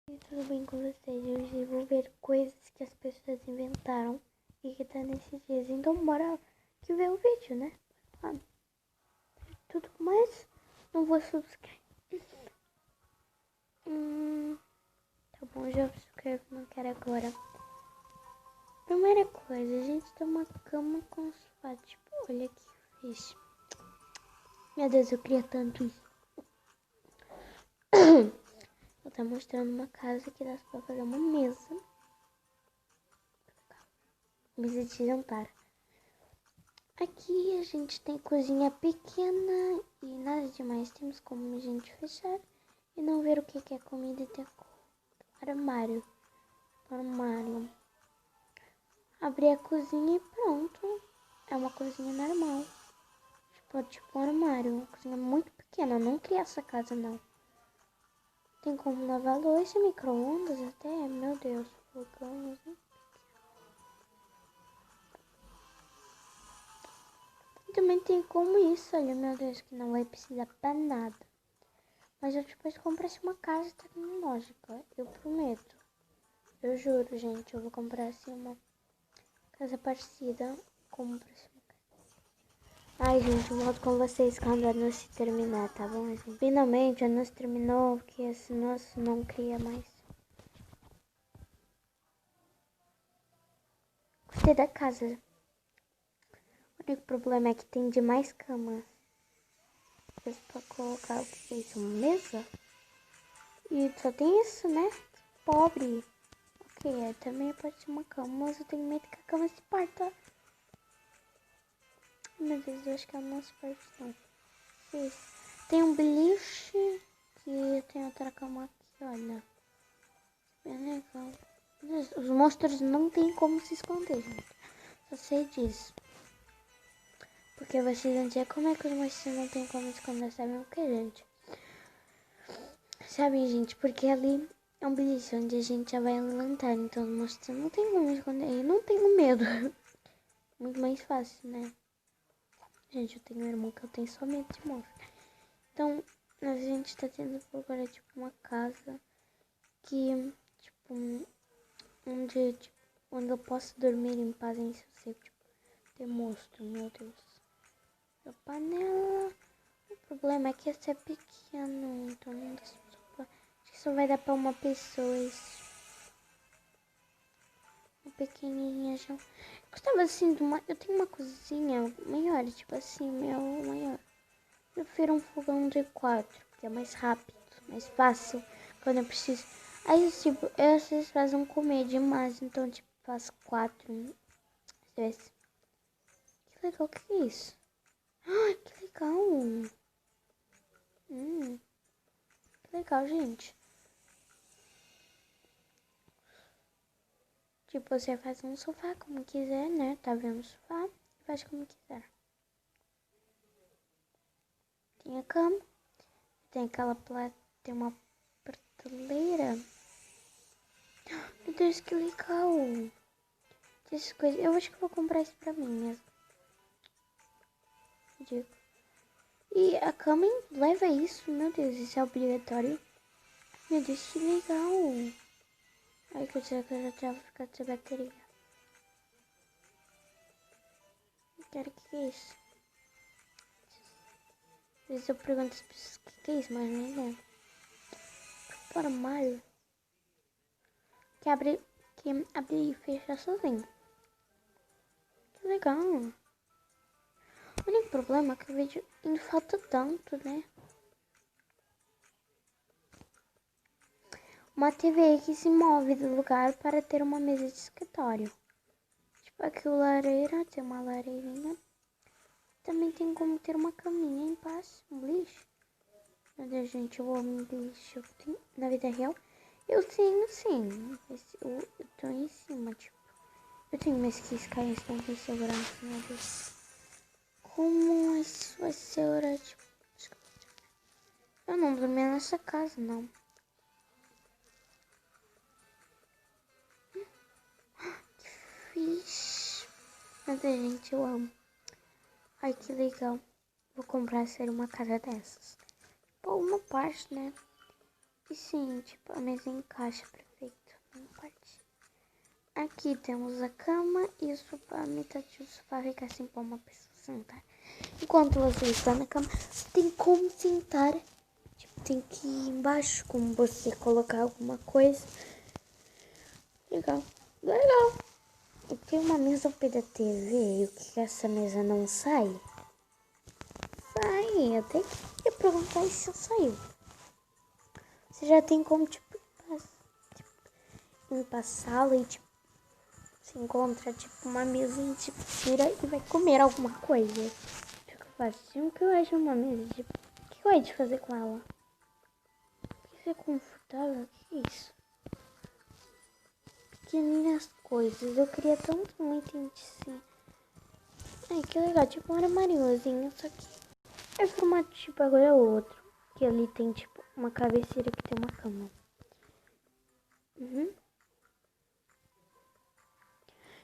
E tudo bem com vocês? Hoje eu vou ver coisas que as pessoas inventaram e que tá nesses dias. Então bora que ver o vídeo, né? Tudo mais, não vou subscrever. Tá bom, já subscrevo, não quero agora. Primeira coisa, a gente tem uma cama com sofá. Tipo, olha que fixe. Meu Deus, eu queria tanto isso. Eu tô mostrando uma casa que dá pra fazer uma mesa. Mesa de jantar. Aqui a gente tem cozinha pequena e nada demais. Temos como a gente fechar e não ver o que é comida e ter armário. Armário. Abrir a cozinha e pronto. É uma cozinha normal. Tipo um armário. Uma cozinha muito pequena. Eu não criei essa casa, não. Tem como lavar louça, micro-ondas até. Meu Deus. Fogão, né? Também tem como isso, olha, meu Deus, que não vai precisar pra nada. Mas eu depois comprasse uma casa tecnológica, eu prometo. Eu juro, gente, eu vou comprar assim uma casa parecida. Compro assim uma casa. Ai, gente, eu volto com vocês quando a anúncio terminar, tá bom, gente? Finalmente a anúncio terminou, porque esse nosso não cria mais. Gostei da casa. O único problema é que tem demais camas. Pra colocar o que é isso? Uma mesa? E só tem isso, né? Pobre. Ok, também pode ser uma cama, mas eu tenho medo que a cama se parta. Meu Deus, eu acho que ela não se parte não. Isso. Tem um beliche que tem outra cama aqui, olha. Bem legal. Os monstros não tem como se esconder, gente. Só sei disso. Porque vocês vão dizer como é que os monstros não tem como se esconder, sabem o que, gente? Sabem, gente, porque ali é um beliche onde a gente já vai levantar. Então os monstros não tem como esconder. Eu não tenho medo. Muito mais fácil, né? Gente, eu tenho um irmão que eu tenho só medo de monstro. Então, a gente tá tendo agora, tipo, uma casa que, tipo, onde eu posso dormir em paz em sossego, tipo, ter monstro, meu Deus. A panela, o problema é que esse é pequeno, então não dá só, acho que só vai dar pra uma pessoa isso. Uma pequenininha já. Gostava assim de uma, eu tenho uma cozinha maior, tipo assim, meu maior. Eu prefiro um fogão de 4, porque é mais rápido, mais fácil, quando eu preciso. Aí, tipo, vocês fazem comer demais, então, tipo, faço 4 vezes. Que legal, que é isso? Ai, que legal. Que legal, gente. Tipo, você faz um sofá como quiser, né? Tá vendo o sofá? Faz como quiser. Tem a cama, tem aquela tem uma prateleira. Meu Deus, que legal. Essas coisas. Eu acho que vou comprar isso pra mim mesmo. Digo. E a cama leva isso. Meu Deus, isso é obrigatório. Meu Deus, que legal. Ai, que eu já tava ficando sem bateria. Eu quero que é isso. Às vezes eu pergunto às pessoas o que é isso, mas nem lembro. O armário. Que abre e fecha sozinho. Que legal. O único problema é que o vídeo ainda falta tanto, né? Uma TV que se move do lugar para ter uma mesa de escritório. Tipo aqui o lareira, tem uma lareirinha. Também tem como ter uma caminha em paz, um lixo. Meu Deus, gente, eu amo lixo. Eu tenho, na vida real, eu tenho sim. Eu tô em cima, tipo. Eu tenho mais que cair não tem segurança, meu Deus. Como isso vai ser hora, tipo. Eu não dormi nessa casa, não. Fiz. Mas, gente, eu amo. Ai, que legal. Vou comprar ser uma casa dessas. Pô, uma parte, né? E sim, tipo, a mesa encaixa perfeito na parte. Aqui temos a cama e o sofá, metade do sofá fica assim para uma pessoa sentar. Enquanto você está na cama, tem como sentar. Tipo, tem que ir embaixo, como você colocar alguma coisa. Legal, legal. E tem uma mesa ao pé da TV e o que essa mesa não sai? Sai, até que ia perguntar se saiu. Você já tem como, tipo, ir pra sala e, tipo, se encontra, tipo, uma mesinha, tipo, tira e vai comer alguma coisa. Fica fácil. O que eu acho uma mesa, tipo, o que eu hei de fazer com ela? Isso é confortável? O que é isso? Pequeninas coisas. Eu queria tanto muito assim. Ai, que legal. Tipo, um armáriozinho, só que é formato, tipo, agora é outro. Que ali tem, tipo, uma cabeceira que tem uma cama.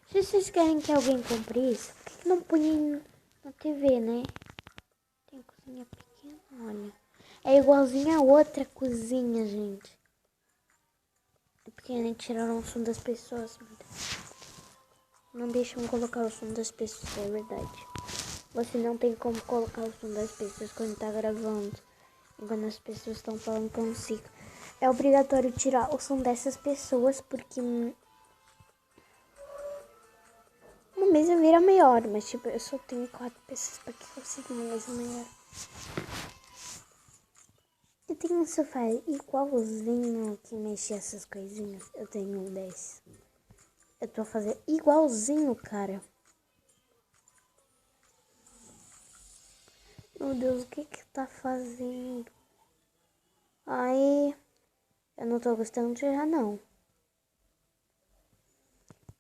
Se vocês querem que alguém compre isso, por que não põe na TV, né? Tem cozinha pequena, olha. É igualzinha a outra cozinha, gente. É pequena e tiraram o som das pessoas, meu Deus. Não deixam colocar o som das pessoas, é verdade. Você não tem como colocar o som das pessoas quando tá gravando. E quando as pessoas estão falando consigo. É obrigatório tirar o som dessas pessoas, porque uma mesa vira maior, mas tipo, eu só tenho 4 pessoas para que consiga uma mesa maior. Eu tenho um sofá igualzinho que mexe essas coisinhas. Eu tenho um desse. Eu tô fazendo igualzinho, cara. Meu Deus, o que que tá fazendo? Aí, eu não tô gostando de já não.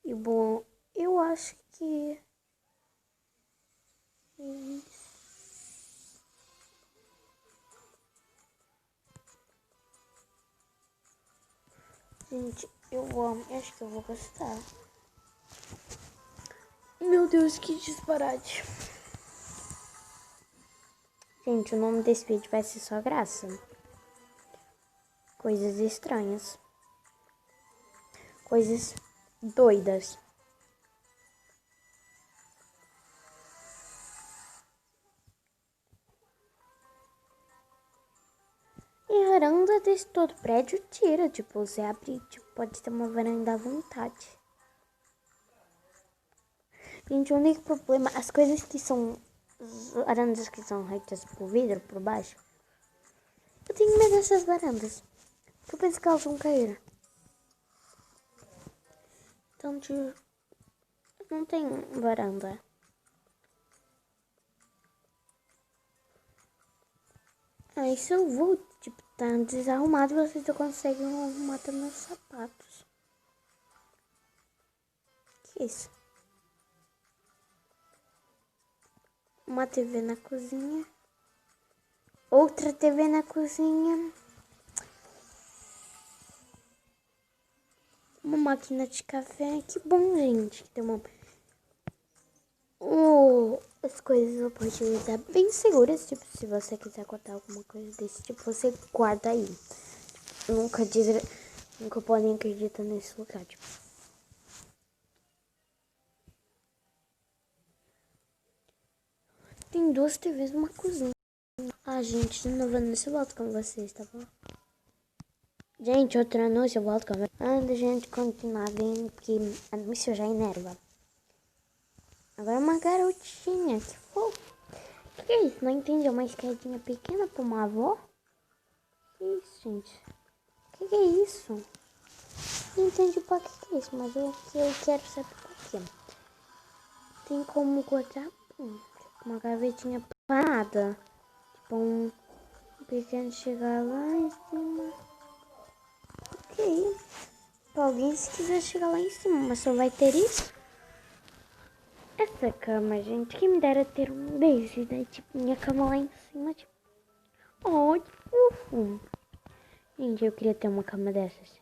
E bom, eu acho que... Gente, eu amo. Eu acho que eu vou gostar. Meu Deus, que disparate. Gente, o nome desse vídeo vai ser só graça. Coisas estranhas. Coisas doidas. E a varanda desse todo prédio tira. Tipo, você abre, tipo, pode ter uma varanda à vontade. Gente, o único problema, as coisas que são... As varandas que são feitas por vidro, por baixo. Eu tenho medo dessas varandas. Porque eu penso que elas vão cair. Então, tipo, não tem varanda. Aí se eu vou, tipo, tá desarrumado, vocês já conseguem arrumar também meus sapatos. Que isso? Uma TV na cozinha. Outra TV na cozinha. Uma máquina de café. Que bom, gente. Que tem uma... as coisas podem estar bem seguras. Tipo, se você quiser guardar alguma coisa desse tipo, você guarda aí. Nunca podem acreditar nesse lugar. Tipo. Tem 2 TVs numa cozinha. Ah, gente, de novo anúncio, eu volto com vocês, tá bom? Gente, outro anúncio, eu volto com vocês. Antes de a gente continuar vendo que anúncio já enerva. Agora uma garotinha, que fofo. Que é isso? Não entendi, é uma escadinha pequena pra uma avó? Que isso, gente? Que é isso? Não entendi pra que é isso, mas eu quero saber por quê. Tem como cortar uma gavetinha parada. Tipo um pequeno chegar lá em cima. Ok. Pra alguém se quiser chegar lá em cima, mas só vai ter isso. Essa cama, gente, quem me dera ter um desse, daí, tipo, minha cama lá em cima, tipo, oh, que fofo. Gente, eu queria ter uma cama dessa, assim.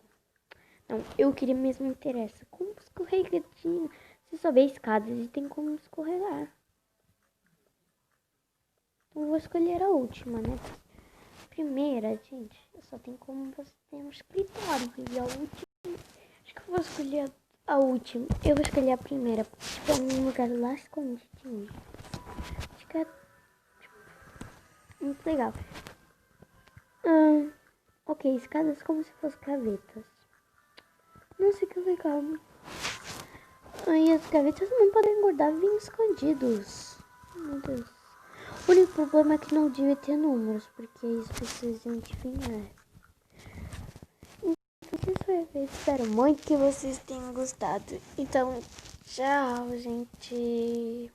Não, eu queria mesmo ter essa, com escorregadinho. Você sobe escadas e tem como escorregar. Então, eu vou escolher a última, né? primeira, gente, só tem como você ter um escritório. E a última, acho que eu vou escolher a última. Eu vou escolher a primeira, porque tipo, é um lugar lá escondidinho. Acho que é tipo, muito legal. Ok, escadas como se fossem gavetas. Nossa, que legal. E as gavetas não podem guardar vinhos escondidos. Meu Deus. O único problema é que não devia ter números, porque isso precisa identificar. Então, isso foi. Eu espero muito que vocês tenham gostado. Então, tchau, gente.